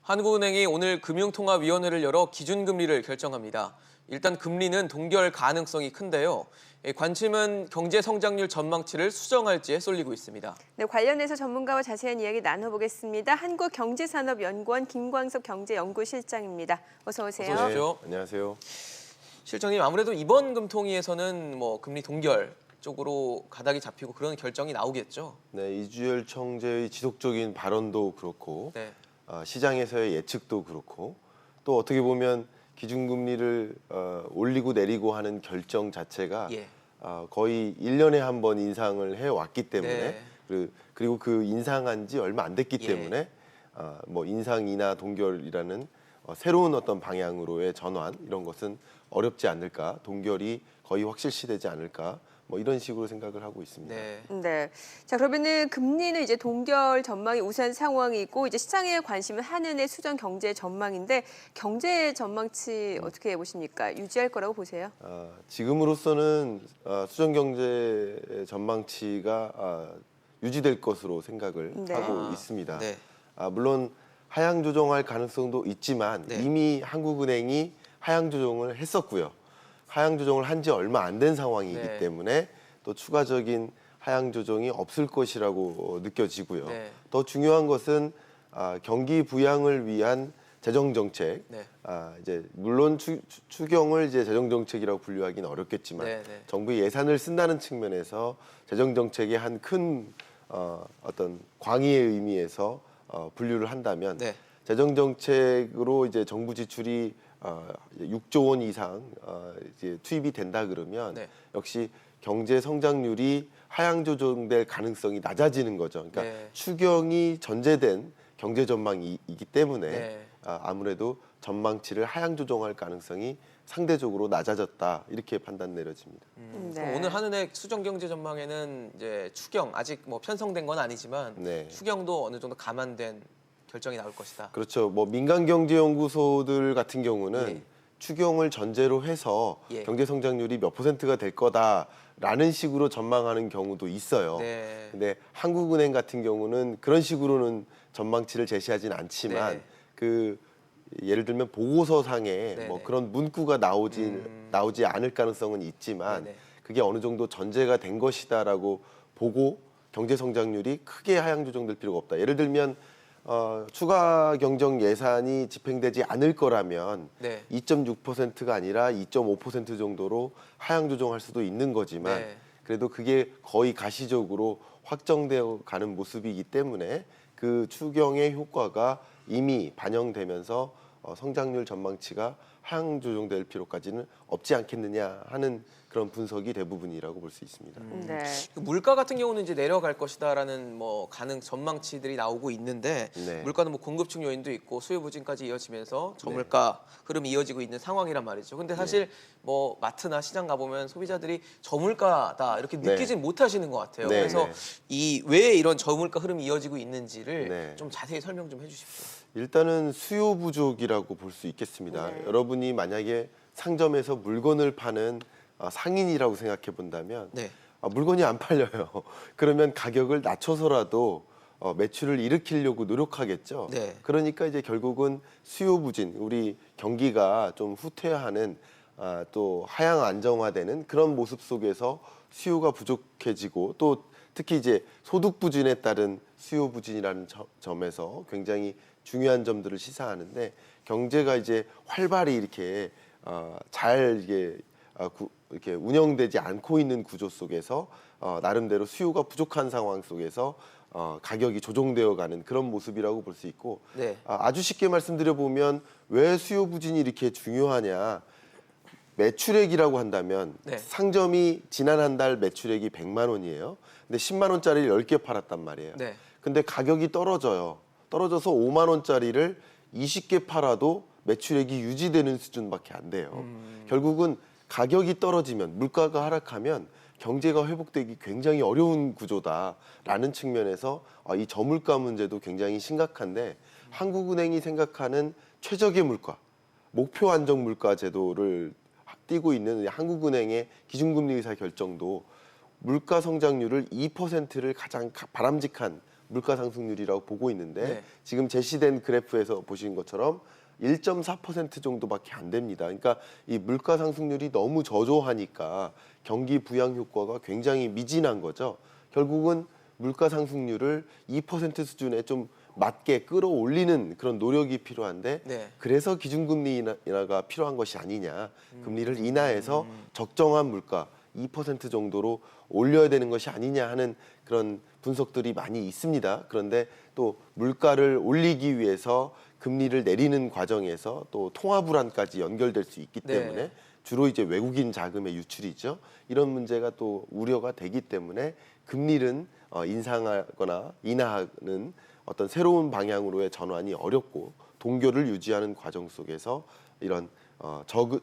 한국은행이 오늘 금융통화위원회를 열어 기준금리를 결정합니다. 일단 금리는 동결 가능성이 큰데요. 관심은 경제 성장률 전망치를 수정할지에 쏠리고 있습니다. 네, 관련해서 전문가와 자세한 이야기 나눠보겠습니다. 한국경제산업연구원 김광석 경제연구실장입니다. 어서 오세요. 어서 오십시오. 네, 안녕하세요. 실장님, 아무래도 이번 금통위에서는 금리 동결 쪽으로 가닥이 잡히고 그런 결정이 나오겠죠? 네, 이주열 청재의 지속적인 발언도 그렇고 네. 시장에서의 예측도 그렇고 또 어떻게 보면 기준금리를 올리고 내리고 하는 결정 자체가 예. 거의 1년에 한 번 인상을 해왔기 때문에 네. 그리고 그 인상한 지 얼마 안 됐기 예. 때문에 인상 인하 동결이라는 새로운 어떤 방향으로의 전환 이런 것은 어렵지 않을까, 동결이 거의 확실시되지 않을까, 이런 식으로 생각을 하고 있습니다. 네. 네. 자, 그러면은 금리는 이제 동결 전망이 우세한 상황이고 이제 시장의 관심은 한은의 수정 경제 전망인데 경제 전망치 어떻게 보십니까? 유지할 거라고 보세요? 지금으로서는 수정 경제 전망치가 유지될 것으로 생각을 네. 하고 있습니다. 네. 물론 하향 조정할 가능성도 있지만 네. 이미 한국은행이 하향 조정을 했었고요. 하향 조정을 한 지 얼마 안 된 상황이기 네. 때문에 또 추가적인 하향 조정이 없을 것이라고 느껴지고요. 네. 더 중요한 것은 경기 부양을 위한 재정 정책. 네. 이제 물론 추경을 이제 재정 정책이라고 분류하기는 어렵겠지만 네, 네. 정부의 예산을 쓴다는 측면에서 재정 정책의 한 큰 어떤 광의의 의미에서 분류를 한다면 네. 재정 정책으로 이제 정부 지출이 6조 원 이상 이제 투입이 된다 그러면 네. 역시 경제 성장률이 하향 조정될 가능성이 낮아지는 거죠. 그러니까 네. 추경이 전제된 경제 전망이기 때문에 네. 아무래도 전망치를 하향 조정할 가능성이 상대적으로 낮아졌다 이렇게 판단 내려집니다. 네. 그럼 오늘 한은의 수정 경제 전망에는 이제 추경 아직 편성된 건 아니지만 네. 추경도 어느 정도 감안된 결정이 나올 것이다. 그렇죠. 민간경제연구소들 같은 경우는 예. 추경을 전제로 해서 예. 경제 성장률이 몇 %가 될 거다라는 식으로 전망하는 경우도 있어요. 네. 근데 한국은행 같은 경우는 그런 식으로는 전망치를 제시하진 않지만 네. 예를 들면 보고서상에 네네. 그런 문구가 나오지 않을 가능성은 있지만 네네. 그게 어느 정도 전제가 된 것이다라고 보고 경제 성장률이 크게 하향 조정될 필요가 없다. 예를 들면 추가 경정 예산이 집행되지 않을 거라면 네. 2.6%가 아니라 2.5% 정도로 하향 조정할 수도 있는 거지만 네. 그래도 그게 거의 가시적으로 확정되어 가는 모습이기 때문에 그 추경의 효과가 이미 반영되면서 성장률 전망치가 하향 조정될 필요까지는 없지 않겠느냐 하는 그런 분석이 대부분이라고 볼 수 있습니다. 네. 물가 같은 경우는 이제 내려갈 것이다라는 가능 전망치들이 나오고 있는데 네. 물가는 공급층 요인도 있고 수요 부진까지 이어지면서 저물가 흐름이 이어지고 있는 상황이란 말이죠. 근데 사실 마트나 시장 가보면 소비자들이 저물가다 이렇게 네. 느끼진 못하시는 것 같아요. 네, 그래서 네. 왜 이런 저물가 흐름이 이어지고 있는지를 네. 좀 자세히 설명 좀 해주십시오. 일단은 수요 부족이라고 볼 수 있겠습니다. 네. 여러분이 만약에 상점에서 물건을 파는 상인이라고 생각해 본다면 네. 물건이 안 팔려요. 그러면 가격을 낮춰서라도 매출을 일으키려고 노력하겠죠. 네. 그러니까 이제 결국은 수요 부진, 우리 경기가 좀 후퇴하는 또 하향 안정화되는 그런 모습 속에서 수요가 부족해지고 또 특히 이제 소득 부진에 따른 수요 부진이라는 점에서 굉장히 중요한 점들을 시사하는데 경제가 이제 활발히 이렇게 잘 이렇게 운영되지 않고 있는 구조 속에서 나름대로 수요가 부족한 상황 속에서 가격이 조정되어가는 그런 모습이라고 볼 수 있고 네. 아주 쉽게 말씀드려 보면 왜 수요 부진이 이렇게 중요하냐? 매출액이라고 한다면 네. 상점이 지난 한 달 매출액이 100만 원이에요. 근데 10만 원짜리를 10개 팔았단 말이에요. 네. 근데 가격이 떨어져요. 떨어져서 5만 원짜리를 20개 팔아도 매출액이 유지되는 수준밖에 안 돼요. 결국은 가격이 떨어지면 물가가 하락하면 경제가 회복되기 굉장히 어려운 구조다라는 측면에서 이 저물가 문제도 굉장히 심각한데 한국은행이 생각하는 최적의 물가, 목표 안정 물가 제도를 띄고 있는 한국은행의 기준금리 의사 결정도 물가 성장률을 2%를 가장 바람직한 물가 상승률이라고 보고 있는데 네. 지금 제시된 그래프에서 보신 것처럼 1.4% 정도밖에 안 됩니다. 그러니까 이 물가 상승률이 너무 저조하니까 경기 부양 효과가 굉장히 미진한 거죠. 결국은 물가 상승률을 2% 수준에 좀 맞게 끌어올리는 그런 노력이 필요한데 네. 그래서 기준금리 인하가 필요한 것이 아니냐. 금리를 인하해서 적정한 물가 2% 정도로 올려야 되는 것이 아니냐 하는 그런 분석들이 많이 있습니다. 그런데 또 물가를 올리기 위해서 금리를 내리는 과정에서 또 통화 불안까지 연결될 수 있기 네. 때문에 주로 이제 외국인 자금의 유출이죠. 이런 문제가 또 우려가 되기 때문에 금리는 인상하거나 인하하는 어떤 새로운 방향으로의 전환이 어렵고 동결을 유지하는 과정 속에서 이런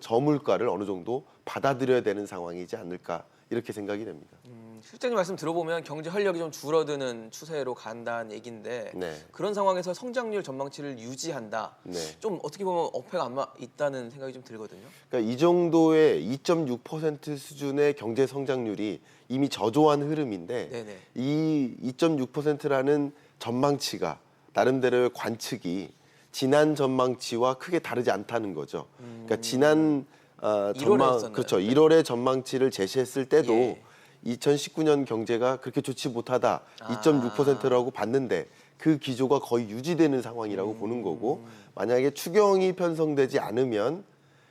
저물가를 어느 정도 받아들여야 되는 상황이지 않을까 이렇게 생각이 됩니다. 실장님 말씀 들어보면 경제 활력이 좀 줄어드는 추세로 간다는 얘기인데 네. 그런 상황에서 성장률 전망치를 유지한다. 네. 좀 어떻게 보면 어폐가 안 있다는 생각이 좀 들거든요. 그러니까 이 정도의 2.6% 수준의 경제 성장률이 이미 저조한 흐름인데 네네. 이 2.6%라는 전망치가 나름대로의 관측이 지난 전망치와 크게 다르지 않다는 거죠. 그러니까 지난 1월에 했었나요? 그렇죠. 네. 1월에 전망치를 제시했을 때도 예. 2019년 경제가 그렇게 좋지 못하다 2.6%라고 봤는데 그 기조가 거의 유지되는 상황이라고 보는 거고 만약에 추경이 편성되지 않으면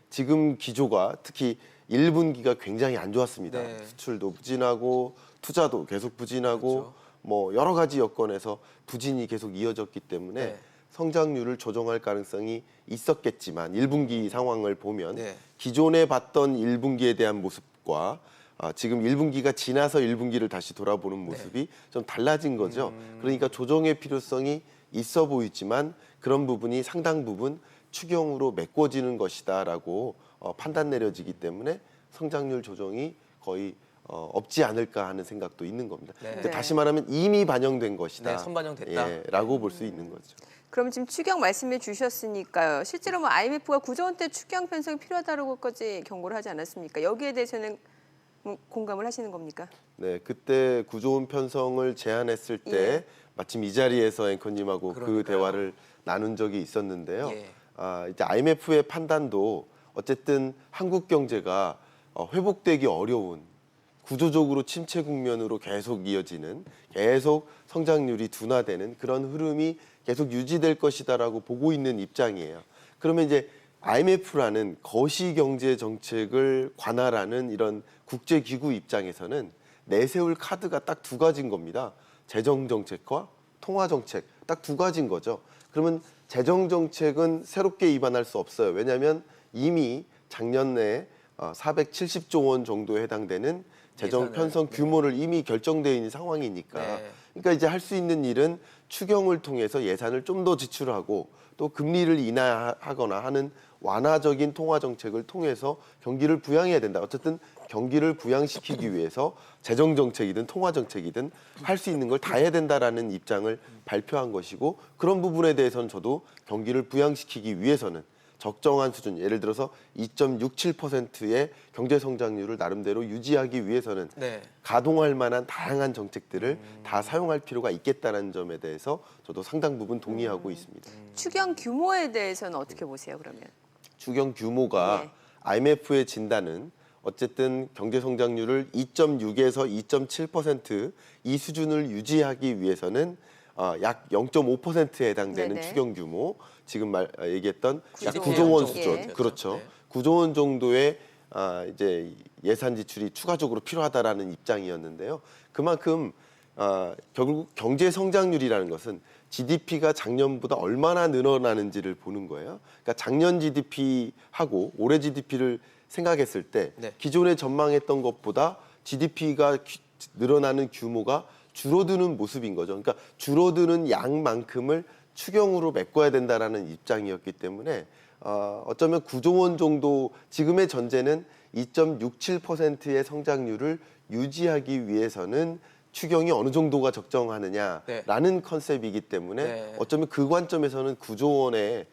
지금 기조가 특히 1분기가 굉장히 안 좋았습니다. 네. 수출도 부진하고 투자도 계속 부진하고 그렇죠. 뭐 여러 가지 여건에서 부진이 계속 이어졌기 때문에 네. 성장률을 조정할 가능성이 있었겠지만 1분기 상황을 보면 네. 기존에 봤던 1분기에 대한 모습과 지금 1분기가 지나서 1분기를 다시 돌아보는 모습이 좀 달라진 거죠. 그러니까 조정의 필요성이 있어 보이지만 그런 부분이 상당 부분 추경으로 메꿔지는 것이다라고 판단 내려지기 때문에 성장률 조정이 거의 없지 않을까 하는 생각도 있는 겁니다. 네. 근데 다시 말하면 이미 반영된 것이다. 네, 선반영됐다. 예, 라고 볼 수 있는 거죠. 그럼 지금 추경 말씀해 주셨으니까요. 실제로 뭐 IMF가 9조 원대 추경 편성이 필요하다고까지 경고를 하지 않았습니까? 여기에 대해서는 공감을 하시는 겁니까? 네, 그때 구조원 편성을 제안했을 때 예. 마침 이 자리에서 앵커님하고 그 그러니까요. 대화를 나눈 적이 있었는데요. 예. 이제 IMF의 판단도 어쨌든 한국 경제가 회복되기 어려운 구조적으로 침체 국면으로 계속 이어지는 계속 성장률이 둔화되는 그런 흐름이 계속 유지될 것이다라고 보고 있는 입장이에요. 그러면 이제 IMF라는 거시 경제 정책을 관할하는 이런 국제 기구 입장에서는 내세울 카드가 딱 두 가지인 겁니다. 재정 정책과 통화 정책 딱 두 가지인 거죠. 그러면 재정 정책은 새롭게 입안할 수 없어요. 왜냐하면 이미 작년에 470조 원 정도에 해당되는 재정 예산을, 편성 네. 규모를 이미 결정되어 있는 상황이니까 네. 그러니까 이제 할 수 있는 일은 추경을 통해서 예산을 좀 더 지출하고 또 금리를 인하하거나 하는 완화적인 통화 정책을 통해서 경기를 부양해야 된다. 어쨌든 경기를 부양시키기 위해서 재정 정책이든 통화 정책이든 할 수 있는 걸 다 해야 된다라는 입장을 발표한 것이고 그런 부분에 대해서는 저도 경기를 부양시키기 위해서는 적정한 수준, 예를 들어서 2.67%의 경제 성장률을 나름대로 유지하기 위해서는 네. 가동할 만한 다양한 정책들을 다 사용할 필요가 있겠다는 점에 대해서 저도 상당 부분 동의하고 있습니다. 추경 규모에 대해서는 어떻게 보세요, 그러면? 추경 규모가 네. IMF의 진단은 어쨌든 경제 성장률을 2.6에서 2.7% 수준을 유지하기 위해서는 약 0.5%에 해당되는 네네. 추경 규모, 지금 얘기했던 약 9조 9조 원 원 수준, 정도. 그렇죠. 네. 9조 원 정도의 이제 예산 지출이 추가적으로 필요하다라는 입장이었는데요. 그만큼 결국 경제 성장률이라는 것은 GDP가 작년보다 얼마나 늘어나는지를 보는 거예요. 그러니까 작년 GDP하고 올해 GDP를 생각했을 때 네. 기존에 전망했던 것보다 GDP가 늘어나는 규모가 줄어드는 모습인 거죠. 그러니까 줄어드는 양만큼을 추경으로 메꿔야 된다라는 입장이었기 때문에 어쩌면 9조 원 정도 지금의 전제는 2.67%의 성장률을 유지하기 위해서는 추경이 어느 정도가 적정하느냐라는 네. 컨셉이기 때문에 네. 어쩌면 그 관점에서는 9조 원의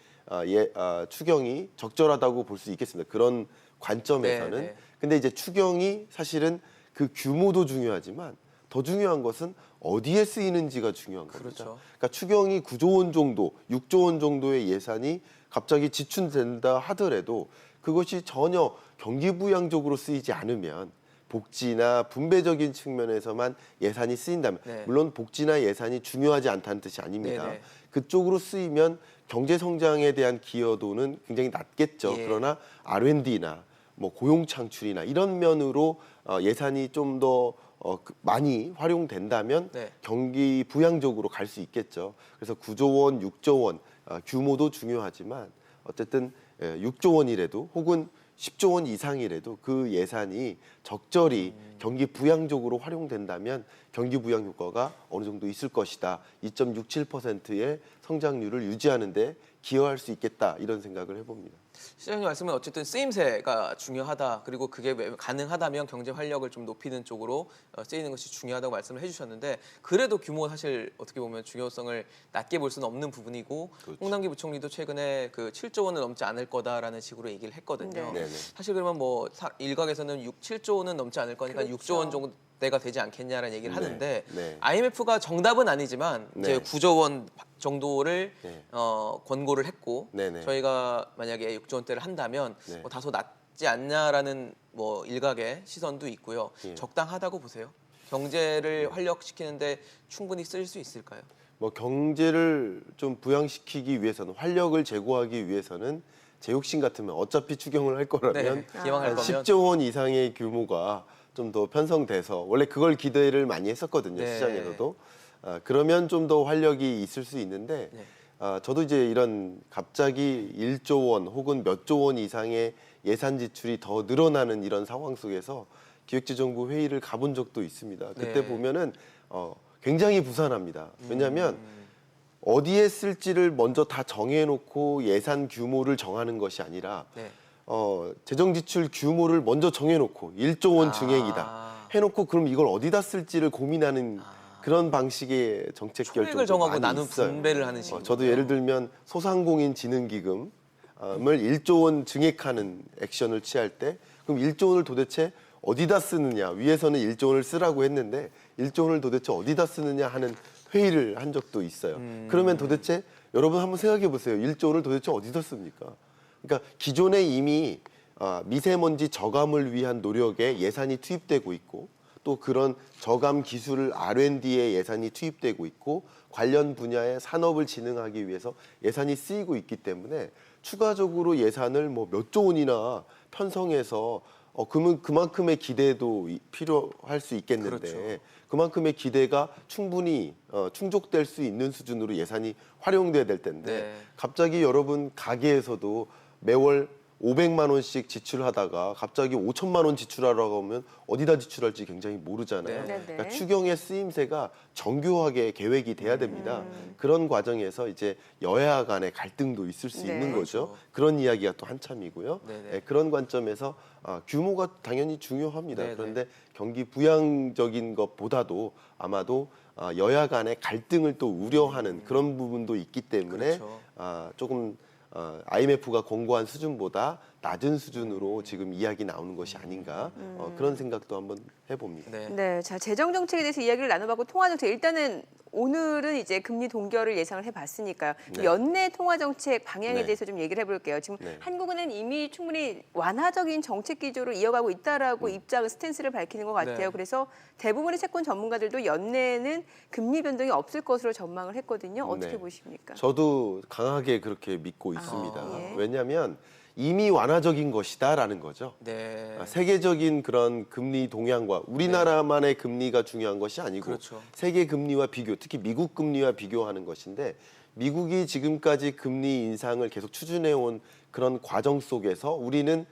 추경이 적절하다고 볼 수 있겠습니다. 그런 관점에서는. 네, 네. 근데 이제 추경이 사실은 그 규모도 중요하지만 더 중요한 것은 어디에 쓰이는지가 중요한 겁니다. 그렇죠. 그러니까 추경이 9조 원 정도, 6조 원 정도의 예산이 갑자기 지출된다 하더라도 그것이 전혀 경기부양적으로 쓰이지 않으면 복지나 분배적인 측면에서만 예산이 쓰인다면 네. 물론 복지나 예산이 중요하지 않다는 뜻이 아닙니다. 네네. 그쪽으로 쓰이면 경제 성장에 대한 기여도는 굉장히 낮겠죠. 예. 그러나 R&D나 뭐 고용 창출이나 이런 면으로 예산이 좀 더 많이 활용된다면 네. 경기 부양적으로 갈 수 있겠죠. 그래서 9조 원, 6조 원 규모도 중요하지만 어쨌든 6조 원이라도 혹은 10조 원 이상이라도 그 예산이 적절히 경기 부양적으로 활용된다면 경기 부양 효과가 어느 정도 있을 것이다. 2.67%의 성장률을 유지하는 데 기여할 수 있겠다. 이런 생각을 해봅니다. 시장님 말씀은 어쨌든 쓰임새가 중요하다. 그리고 그게 가능하다면 경제 활력을 좀 높이는 쪽으로 쓰이는 것이 중요하다고 말씀을 해주셨는데 그래도 규모가 사실 어떻게 보면 중요성을 낮게 볼 수는 없는 부분이고 그렇죠. 홍남기 부총리도 최근에 그 7조 원은 넘지 않을 거다라는 식으로 얘기를 했거든요. 네. 네네. 사실 그러면 뭐 일각에서는 7조 원은 넘지 않을 거니까 그렇죠. 6조 원 정도 대가 되지 않겠냐라는 얘기를 네, 하는데 네. IMF가 정답은 아니지만 네. 이제 9조 원 정도를 네. 권고를 했고 네네. 저희가 만약에 6조 원대를 한다면 네. 뭐 다소 낮지 않냐라는 뭐 일각의 시선도 있고요. 예. 적당하다고 보세요? 경제를 활력시키는데 충분히 쓸 수 있을까요? 뭐 경제를 좀 부양시키기 위해서는 활력을 제고하기 위해서는 제 욕심 같으면 어차피 추경을 할 거라면 네, 기왕할 한 거면 10조 원 이상의 규모가 좀 더 편성돼서 원래 그걸 기대를 많이 했었거든요. 네. 시장에서도 그러면 좀 더 활력이 있을 수 있는데 네. 저도 이제 이런 갑자기 1조 원 혹은 몇 조 원 이상의 예산 지출이 더 늘어나는 이런 상황 속에서 기획재정부 회의를 가본 적도 있습니다. 그때 네. 보면은 굉장히 부산합니다. 왜냐하면 어디에 쓸지를 먼저 다 정해놓고 예산 규모를 정하는 것이 아니라 네. 재정 지출 규모를 먼저 정해놓고 1조 원 아. 증액이다 해놓고 그럼 이걸 어디다 쓸지를 고민하는 그런 방식의 정책 결정도 총액을 정하고 많이 나눈 있어요. 분배를 하는 식이죠. 저도 예를 들면 소상공인 진흥기금을 1조 원 증액하는 액션을 취할 때 그럼 1조 원을 도대체 어디다 쓰느냐 위에서는 1조 원을 쓰라고 했는데 1조 원을 도대체 어디다 쓰느냐 하는 회의를 한 적도 있어요. 그러면 도대체 여러분 한번 생각해 보세요. 1조 원을 도대체 어디다 씁니까? 그러니까 기존에 이미 미세먼지 저감을 위한 노력에 예산이 투입되고 있고 또 그런 저감 기술을 R&D에 예산이 투입되고 있고 관련 분야의 산업을 진흥하기 위해서 예산이 쓰이고 있기 때문에 추가적으로 예산을 뭐 몇 조 원이나 편성해서 그러면 그만큼의 기대도 필요할 수 있겠는데 그렇죠. 그만큼의 기대가 충분히 충족될 수 있는 수준으로 예산이 활용돼야 될 텐데 네. 갑자기 여러분 가게에서도 매월 500만 원씩 지출하다가 갑자기 5천만 원 지출하라고 하면 어디다 지출할지 굉장히 모르잖아요. 네. 네네. 그러니까 추경의 쓰임새가 정교하게 계획이 돼야 됩니다. 그런 과정에서 이제 여야 간의 갈등도 있을 수 네. 있는 거죠. 그렇죠. 그런 이야기가 또 한참이고요. 네네. 네, 그런 관점에서 규모가 당연히 중요합니다. 네네. 그런데 경기 부양적인 것보다도 아마도 여야 간의 갈등을 또 우려하는 그런 부분도 있기 때문에 그렇죠. 조금 IMF가 권고한 수준보다 낮은 수준으로 지금 이야기 나오는 것이 아닌가 그런 생각도 한번 해봅니다. 네. 네, 자 재정 정책에 대해서 이야기를 나눠봤고 통화 정책 일단은 오늘은 이제 금리 동결을 예상을 해봤으니까요. 네. 연내 통화 정책 방향에 네. 대해서 좀 얘기를 해볼게요. 지금 네. 한국은행 이미 충분히 완화적인 정책 기조를 이어가고 있다라고 입장 스탠스를 밝히는 것 같아요. 네. 그래서 대부분의 채권 전문가들도 연내에는 금리 변동이 없을 것으로 전망을 했거든요. 어떻게 네. 보십니까? 저도 강하게 그렇게 믿고 있습니다. 예. 왜냐하면 이미 완화적인 것이다라는 거죠. 네. 세계적인 그런 금리 동향과 우리나라만의 금리가 중요한 것이 아니고 그렇죠. 세계 금리와 비교, 특히 미국 금리와 비교하는 것인데 미국이 지금까지 금리 인상을 계속 추진해온 그런 과정 속에서 우리는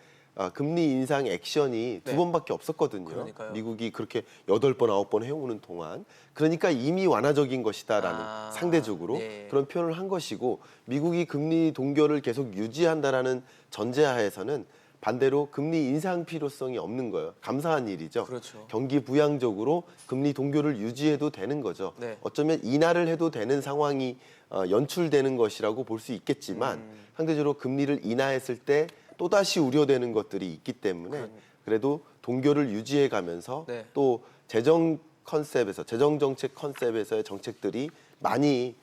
금리 인상 액션이 네. 두 번밖에 없었거든요. 그러니까요. 미국이 그렇게 8번, 9번 해오는 동안. 그러니까 이미 완화적인 것이다라는 상대적으로 네. 그런 표현을 한 것이고 미국이 금리 동결을 계속 유지한다라는 전제하에서는 반대로 금리 인상 필요성이 없는 거예요. 감사한 일이죠. 그렇죠. 경기 부양적으로 금리 동결을 유지해도 되는 거죠. 네. 어쩌면 인하를 해도 되는 상황이 연출되는 것이라고 볼 수 있겠지만 상대적으로 금리를 인하했을 때 또다시 우려되는 것들이 있기 때문에 그래도 동결을 유지해 가면서 네. 또 재정 컨셉에서 재정 정책 컨셉에서의 정책들이 많이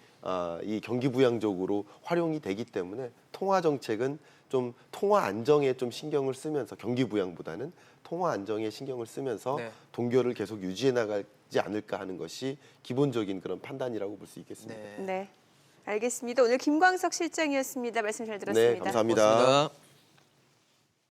이 경기 부양적으로 활용이 되기 때문에 통화 정책은 좀 통화 안정에 좀 신경을 쓰면서 경기 부양보다는 통화 안정에 신경을 쓰면서 네. 동결을 계속 유지해 나가지 않을까 하는 것이 기본적인 그런 판단이라고 볼 수 있겠습니다. 네. 네, 알겠습니다. 오늘 김광석 실장이었습니다. 말씀 잘 네, 들었습니다. 감사합니다. 고맙습니다.